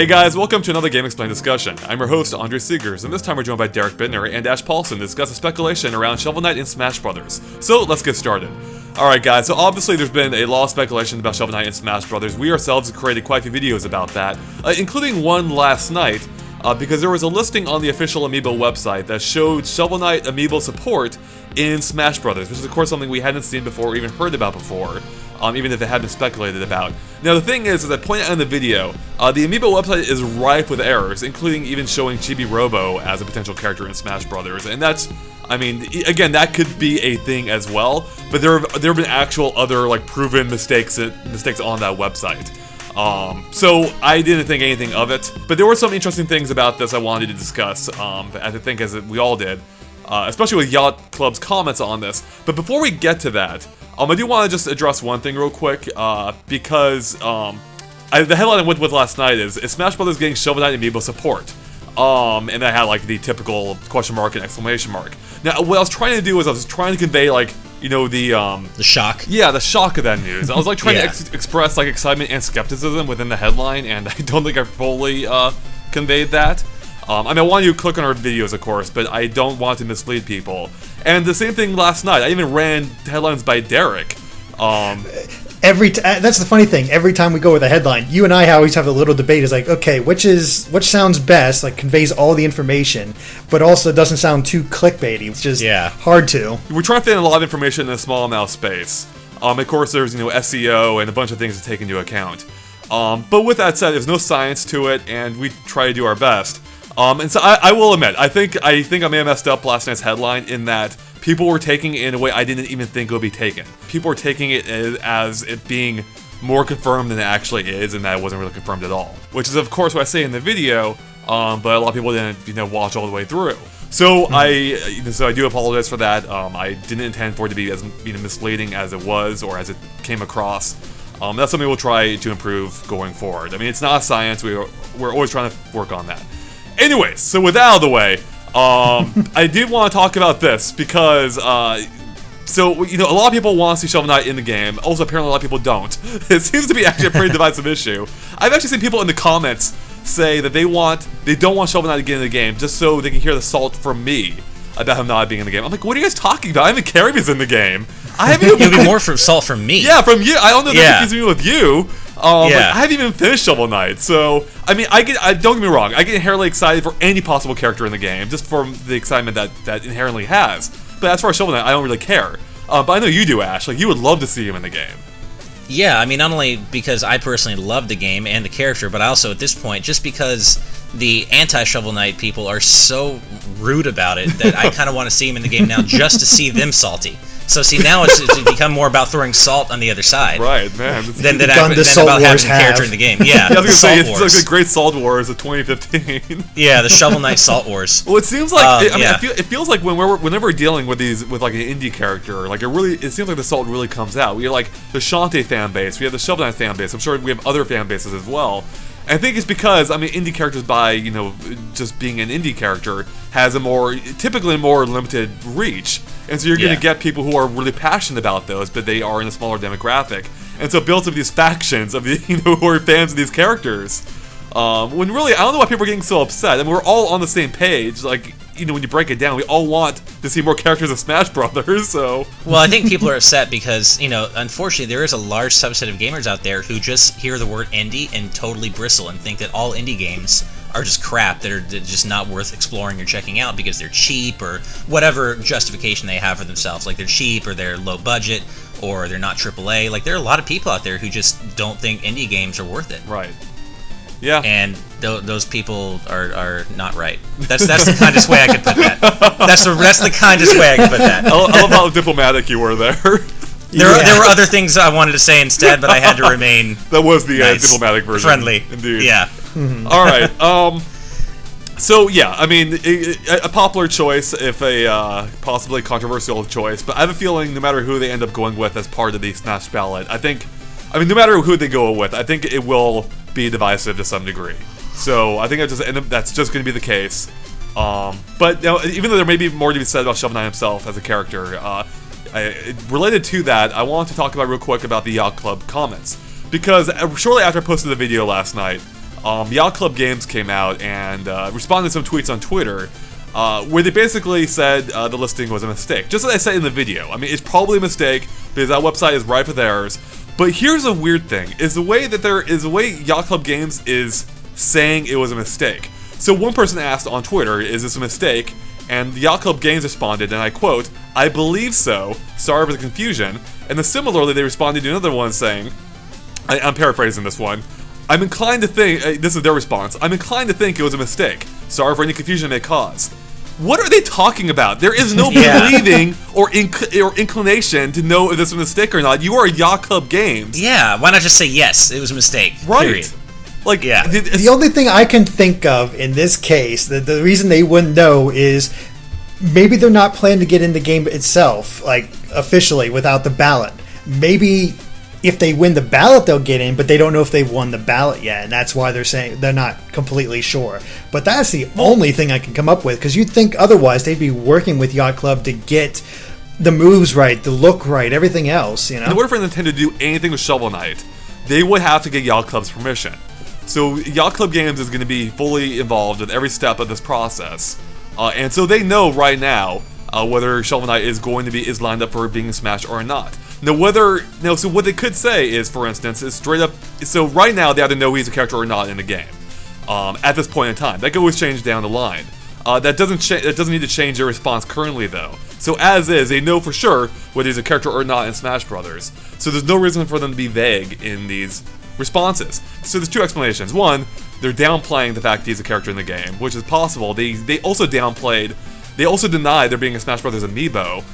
Hey guys, welcome to another GameXplain discussion. I'm your host, Andre Seegers, and this time we're joined by Derek Bittner and Ash Paulson to discuss the speculation around Shovel Knight in Smash Brothers. So, let's get started. Alright guys, so obviously there's been a lot of speculation about Shovel Knight in Smash Brothers. We ourselves have created quite a few videos about that, including one last night, because there was a listing on the official Amiibo website that showed Shovel Knight Amiibo support in Smash Brothers, which is of course something we hadn't seen before or even heard about before. Even if it had been speculated about. Now the thing is, as I pointed out in the video, the Amiibo website is rife with errors, including even showing Chibi-robo as a potential character in Smash Brothers, and that's, I mean, again, that could be a thing as well, but there have been actual other, like, proven mistakes on that website. So I didn't think anything of it, but there were some interesting things about this I wanted to discuss, I think as we all did, especially with Yacht Club's comments on this. But before we get to that, I do want to just address one thing real quick, because the headline I went with last night is Smash Brothers getting Shovel Knight Amiibo support? And I had like the typical question mark and exclamation mark. Now, what I was trying to do is I was trying to convey, like, you know, the shock. Yeah, the shock of that news. I was like trying to express like excitement and skepticism within the headline, and I don't think I fully conveyed that. I mean, I want you to click on our videos, of course, but I don't want to mislead people. And the same thing last night. I even ran headlines by Derek. That's the funny thing. Every time we go with a headline, you and I always have a little debate. Is like, okay, which sounds best? Like, conveys all the information, but also doesn't sound too clickbaity. It's just hard to. We're trying to fit in a lot of information in a small amount of space. Of course, there's SEO and a bunch of things to take into account. But with that said, there's no science to it, and we try to do our best. And so I will admit, I think I may have messed up last night's headline in that people were taking it in a way I didn't even think it would be taken. People were taking it as it being more confirmed than it actually is, and that it wasn't really confirmed at all. Which is, of course, what I say in the video, but a lot of people didn't, watch all the way through. So I do apologize for that. I didn't intend for it to be as misleading as it was or as it came across. That's something we'll try to improve going forward. I mean, it's not science. We're always trying to work on that. Anyways, so with that out of the way, I did want to talk about this because, a lot of people want to see Shovel Knight in the game. Also, apparently a lot of people don't. It seems to be actually a pretty divisive issue. I've actually seen people in the comments say that they don't want Shovel Knight to get in the game just so they can hear the salt from me about him not being in the game. I'm like, what are you guys talking about? I haven't cared if he's in the game. I haven't even... It'll be more from salt from me. Yeah, from you. I don't know if that confused me with you. I haven't even finished Shovel Knight, so I mean, don't get me wrong, I get inherently excited for any possible character in the game, just from the excitement that inherently has. But as far as Shovel Knight, I don't really care. But I know you do, Ash. Like, you would love to see him in the game. Yeah, I mean, not only because I personally love the game and the character, but also at this point, just because the anti-Shovel Knight people are so rude about it that I kind of want to see him in the game now just to see them salty. So see, now it's become more about throwing salt on the other side. Right, man. Than about having a character in the game. Yeah, I was gonna say, it's like the Great Salt Wars of 2015. Yeah, the Shovel Knight Salt Wars. Well, it seems like, it feels like whenever we're dealing with like an indie character, like it seems like the salt really comes out. We have like the Shantae fan base, we have the Shovel Knight fan base, I'm sure we have other fan bases as well. I think it's because, I mean, indie characters by, just being an indie character has typically more limited reach. And so you're going to get people who are really passionate about those, but they are in a smaller demographic. And so it builds up these factions of, who are fans of these characters. When really, I don't know why people are getting so upset. I mean, we're all on the same page. Like, when you break it down, we all want to see more characters of Smash Brothers, so... Well, I think people are upset because, unfortunately, there is a large subset of gamers out there who just hear the word indie and totally bristle and think that all indie games are just crap, that are just not worth exploring or checking out because they're cheap or whatever justification they have for themselves. Like, they're cheap or they're low budget or they're not AAA. Like, there are a lot of people out there who just don't think indie games are worth it. Right. Yeah. And those people are not right. That's the kindest way I could put that. That's the kindest way I could put that. I love how diplomatic you were there. There were other things I wanted to say instead, but I had to remain That was the diplomatic version. Friendly. Indeed. Yeah. Mm-hmm. All right. So, yeah, I mean, a popular choice, if a possibly controversial choice, but I have a feeling no matter who they end up going with as part of the Smash ballot, no matter who they go with, I think it will be divisive to some degree. So I think that's just going to be the case. But even though there may be more to be said about Shovel Knight himself as a character, related to that, I want to talk about real quick about the Yacht Club comments. Because shortly after I posted the video last night, Yacht Club Games came out and responded to some tweets on Twitter where they basically said the listing was a mistake. Just as I said in the video. I mean, it's probably a mistake because that website is rife with errors. But here's a weird thing: is the way Yacht Club Games is saying it was a mistake. So one person asked on Twitter, "Is this a mistake?" And Yacht Club Games responded, and I quote, "I believe so. Sorry for the confusion." And then similarly, they responded to another one saying, I'm paraphrasing this one, "I'm inclined to think," this is their response, "I'm inclined to think it was a mistake. Sorry for any confusion it may cause." What are they talking about? There is no believing or inclination to know if this is a mistake or not. You are Yacht Club Games. Yeah, why not just say yes, it was a mistake. Right. Period. Like, yeah. The only thing I can think of in this case, the reason they wouldn't know is maybe they're not planning to get in the game itself, like officially, without the ballot. Maybe if they win the ballot, they'll get in, but they don't know if they've won the ballot yet, and that's why they're saying they're not completely sure. But that's the only thing I can come up with, because you'd think otherwise they'd be working with Yacht Club to get the moves right, the look right, everything else, you know? In order for Nintendo to do anything with Shovel Knight, they would have to get Yacht Club's permission. So Yacht Club Games is going to be fully involved with every step of this process, and so they know right now whether Shovel Knight is lined up for being smashed or not. Now, so what they could say is, for instance, is straight up. So right now they either know he's a character or not in the game. At this point in time, that could always change down the line. That doesn't need to change their response currently, though. So as is, they know for sure whether he's a character or not in Smash Brothers. So there's no reason for them to be vague in these responses. So there's two explanations. One, they're downplaying the fact he's a character in the game, which is possible. They also denied there being a Smash Brothers amiibo,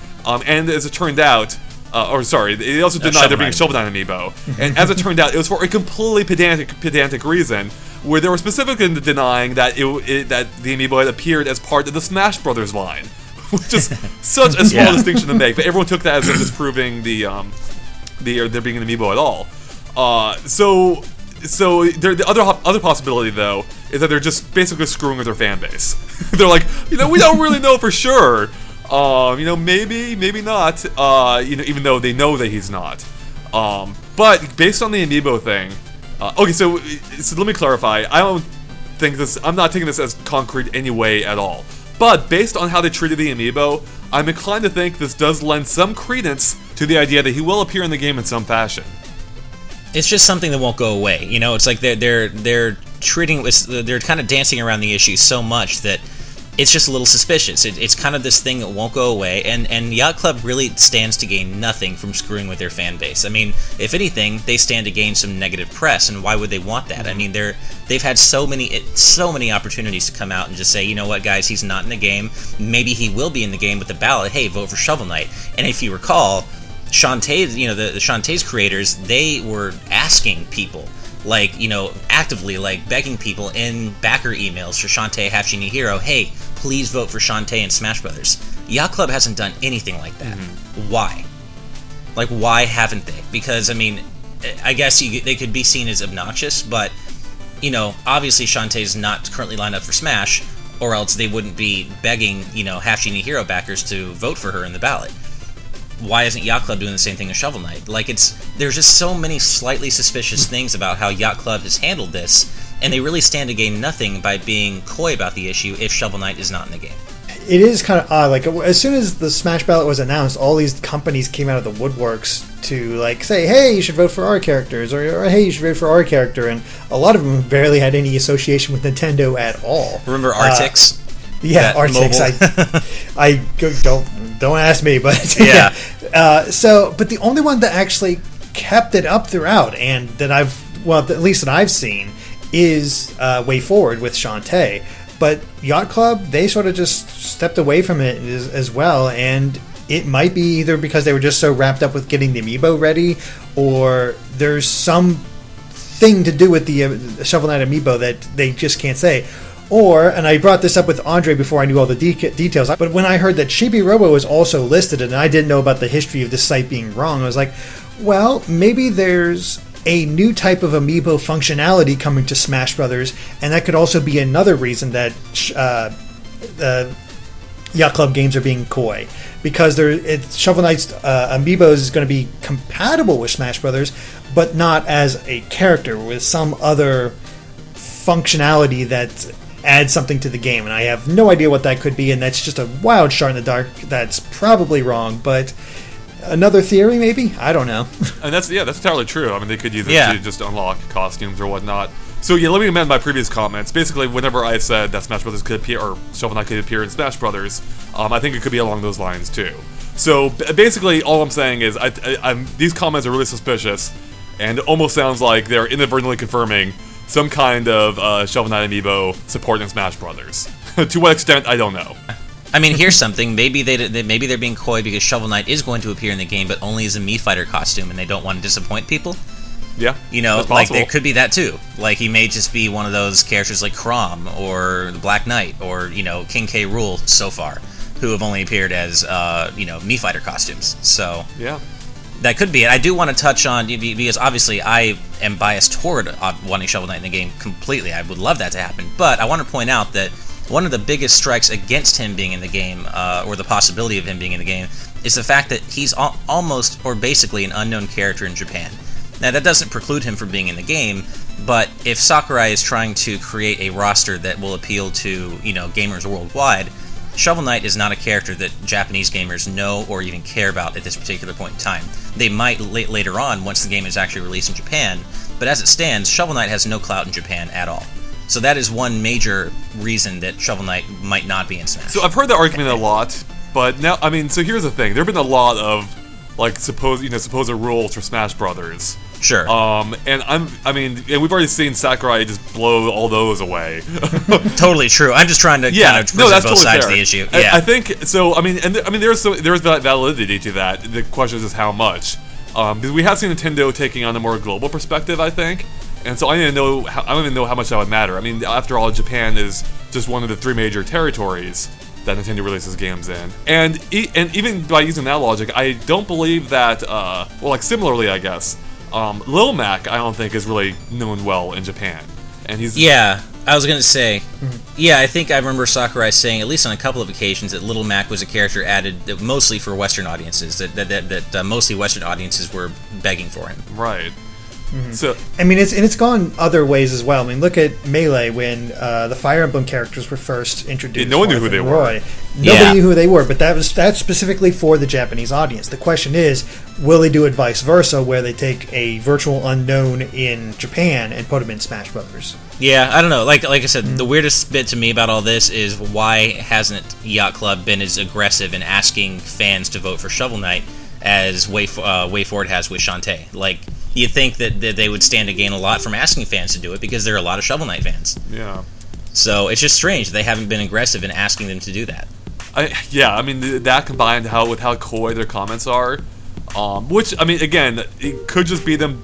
and as it turned out, they also denied there being a Shovel Knight amiibo, and as it turned out, it was for a completely pedantic reason, where they were specifically denying that that the amiibo had appeared as part of the Smash Brothers line, which is such a small distinction to make, but everyone took that as them disproving there being an amiibo at all. So the other possibility, though, is that they're just basically screwing with their fan base. They're like, we don't really know for sure. Maybe not. Even though they know that he's not. But based on the amiibo thing, okay. So let me clarify. I'm not taking this as concrete any way at all. But based on how they treated the amiibo, I'm inclined to think this does lend some credence to the idea that he will appear in the game in some fashion. It's just something that won't go away. It's like they're treating they're kind of dancing around the issue so much that it's just a little suspicious. It's kind of this thing that won't go away, and Yacht Club really stands to gain nothing from screwing with their fan base. I mean, if anything, they stand to gain some negative press, and why would they want that? I mean, they've had so many opportunities to come out and just say, you know what, guys, he's not in the game. Maybe he will be in the game with the ballot. Hey, vote for Shovel Knight. And if you recall, Shantae, the Shantae's creators, they were asking people, actively, begging people in backer emails for Shantae Half Genie Hero, hey, please vote for Shantae in Smash Brothers. Yacht Club hasn't done anything like that. Why? Why haven't they? Because, I mean, I guess they could be seen as obnoxious, but, obviously Shantae's not currently lined up for Smash, or else they wouldn't be begging, Half Genie Hero backers to vote for her in the ballot. Why isn't Yacht Club doing the same thing as Shovel Knight? There's just so many slightly suspicious things about how Yacht Club has handled this, and they really stand to gain nothing by being coy about the issue if Shovel Knight is not in the game. It is kind of odd. As soon as the Smash ballot was announced, all these companies came out of the woodworks to say, hey, you should vote for our characters, or hey, you should vote for our character, and a lot of them barely had any association with Nintendo at all. Remember Artix? Yeah, Artix. I don't ask me, but yeah. But the only one that actually kept it up throughout, and that at least that I've seen, is Way Forward with Shantae. But Yacht Club, they sort of just stepped away from it as well, and it might be either because they were just so wrapped up with getting the amiibo ready, or there's some thing to do with the Shovel Knight amiibo that they just can't say. And I brought this up with Andre before I knew all the details, but when I heard that chibi-robo was also listed and I didn't know about the history of this site being wrong, I was like, well, maybe there's a new type of amiibo functionality coming to Smash Brothers, and that could also be another reason that Yacht Club Games are being coy, because Shovel Knight's amiibo is going to be compatible with Smash Brothers, but not as a character, with some other functionality that adds something to the game, and I have no idea what that could be, and that's just a wild shot in the dark. That's probably wrong, but another theory, maybe? I don't know. And that's entirely true. I mean, they could use it to just unlock costumes or whatnot. So yeah, let me amend my previous comments. Basically, whenever I said that Smash Brothers could appear, or Shovel Knight could appear in Smash Brothers, I think it could be along those lines too. So basically, all I'm saying is these comments are really suspicious, and it almost sounds like they're inadvertently confirming some kind of Shovel Knight amiibo support in Smash Brothers. To what extent, I don't know. I mean, here's something. Maybe maybe they're being coy because Shovel Knight is going to appear in the game, but only as a Mii Fighter costume, and they don't want to disappoint people. Yeah, you know, that's like possible. there could be that too. Like he may just be one of those characters like Chrom or the Black Knight or King K. Rool so far, who have only appeared as Mii Fighter costumes. So yeah, that could be it. I do want to touch on, because obviously I am biased toward wanting Shovel Knight in the game completely. I would love that to happen, but I want to point out that one of the biggest strikes against him being in the game, or the possibility of him being in the game, is the fact that he's almost or basically an unknown character in Japan. Now, that doesn't preclude him from being in the game, but if Sakurai is trying to create a roster that will appeal to, gamers worldwide, Shovel Knight is not a character that Japanese gamers know or even care about at this particular point in time. They might later on, once the game is actually released in Japan, but as it stands, Shovel Knight has no clout in Japan at all. So that is one major reason that Shovel Knight might not be in Smash. So I've heard that argument a lot, but now, I mean, so here's the thing. There have been a lot of, supposed rules for Smash Brothers. Sure. And we've already seen Sakurai just blow all those away. Totally true. I'm just trying to kind of present both sides of the issue. Yeah. I think so. I mean, there's validity to that. The question is just how much. Because we have seen Nintendo taking on a more global perspective, I think, and so I don't even know how much that would matter. I mean, after all, Japan is just one of the 3 major territories that Nintendo releases games in, and even by using that logic, I don't believe that. Similarly, I guess. Lil Mac, I don't think is really known well in Japan, and he's I was gonna say, I think I remember Sakurai saying at least on a couple of occasions that Little Mac was a character added mostly for Western audiences, that mostly Western audiences were begging for him. Right. Mm-hmm. So I mean, it's gone other ways as well. I mean, look at Melee when the Fire Emblem characters were first introduced. No one knew who they were. Nobody knew who they were, but that's specifically for the Japanese audience. The question is, will they do it vice versa, where they take a virtual unknown in Japan and put them in Smash Brothers? Yeah, I don't know. Like I said, the weirdest bit to me about all this is why hasn't Yacht Club been as aggressive in asking fans to vote for Shovel Knight as Way Forward has with Shantae? Like, you'd think that they would stand to gain a lot from asking fans to do it because there are a lot of Shovel Knight fans. Yeah. So it's just strange they haven't been aggressive in asking them to do that. I mean, that combined with how coy their comments are, which, I mean, again, it could just be them,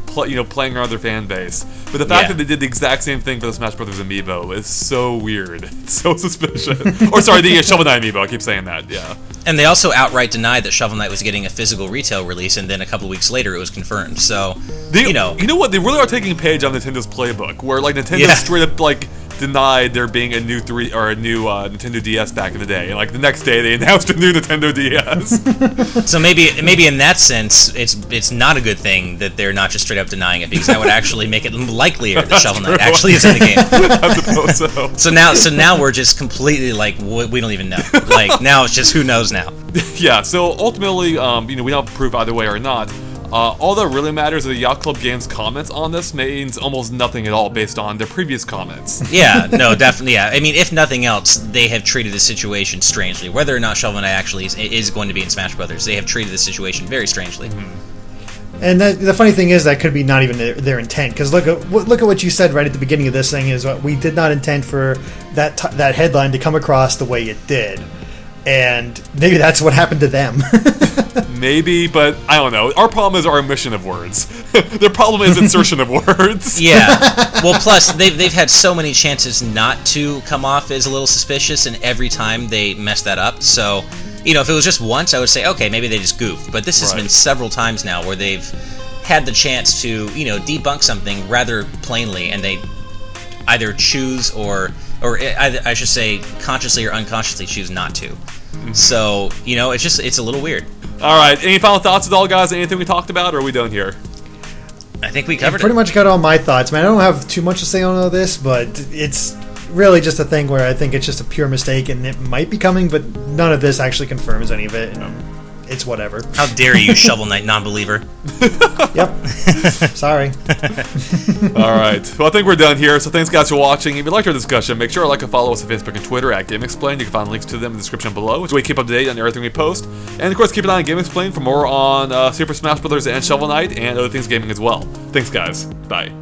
playing around their fan base. But the fact that they did the exact same thing for the Smash Brothers amiibo is so weird. It's so suspicious. Or sorry, the Shovel Knight amiibo. I keep saying that. Yeah. And they also outright denied that Shovel Knight was getting a physical retail release, and then a couple weeks later it was confirmed. So, you know what? They really are taking a page on Nintendo's playbook, where Nintendo straight up denied there being a new Nintendo DS back in the day, and the next day they announced a new Nintendo DS. So maybe in that sense, it's not a good thing that they're not just straight up denying it, because that would actually make it likelier that Shovel Knight actually is in the game. I suppose so. So now we're just completely we don't even know. Now it's just who knows now. Yeah. So ultimately, we don't prove either way or not. All that really matters is the Yacht Club Games comments on this means almost nothing at all based on their previous comments. Yeah, no, definitely, yeah. I mean, if nothing else, they have treated the situation strangely. Whether or not Shovel Knight actually is going to be in Smash Brothers, they have treated the situation very strangely. Mm-hmm. And the funny thing is that could be not even their intent, because look at what you said right at the beginning of this thing is we did not intend for that headline to come across the way it did. And maybe that's what happened to them. Maybe, but I don't know. Our problem is our omission of words. Their problem is insertion of words. Yeah. Well, plus, they've had so many chances not to come off as a little suspicious, and every time they mess that up. So, if it was just once, I would say, okay, maybe they just goofed. But this has been several times now where they've had the chance to, debunk something rather plainly, and they either choose or I should say consciously or unconsciously choose not to. Mm-hmm. So, it's a little weird. All right, any final thoughts at all, guys? Anything we talked about, or are we done here? I think we covered pretty much got all my thoughts, man. I don't have too much to say on all this, but it's really just a thing where I think it's just a pure mistake, and it might be coming, but none of this actually confirms any of it. And it's whatever. How dare you, Shovel Knight non-believer? Yep. Sorry. All right. Well, I think we're done here. So thanks, guys, for watching. If you liked our discussion, make sure to like and follow us on Facebook and Twitter at GameXplain. You can find links to them in the description below, which way keep up to date on everything we post. And of course, keep an eye on GameXplain for more on Super Smash Bros. And Shovel Knight and other things gaming as well. Thanks, guys. Bye.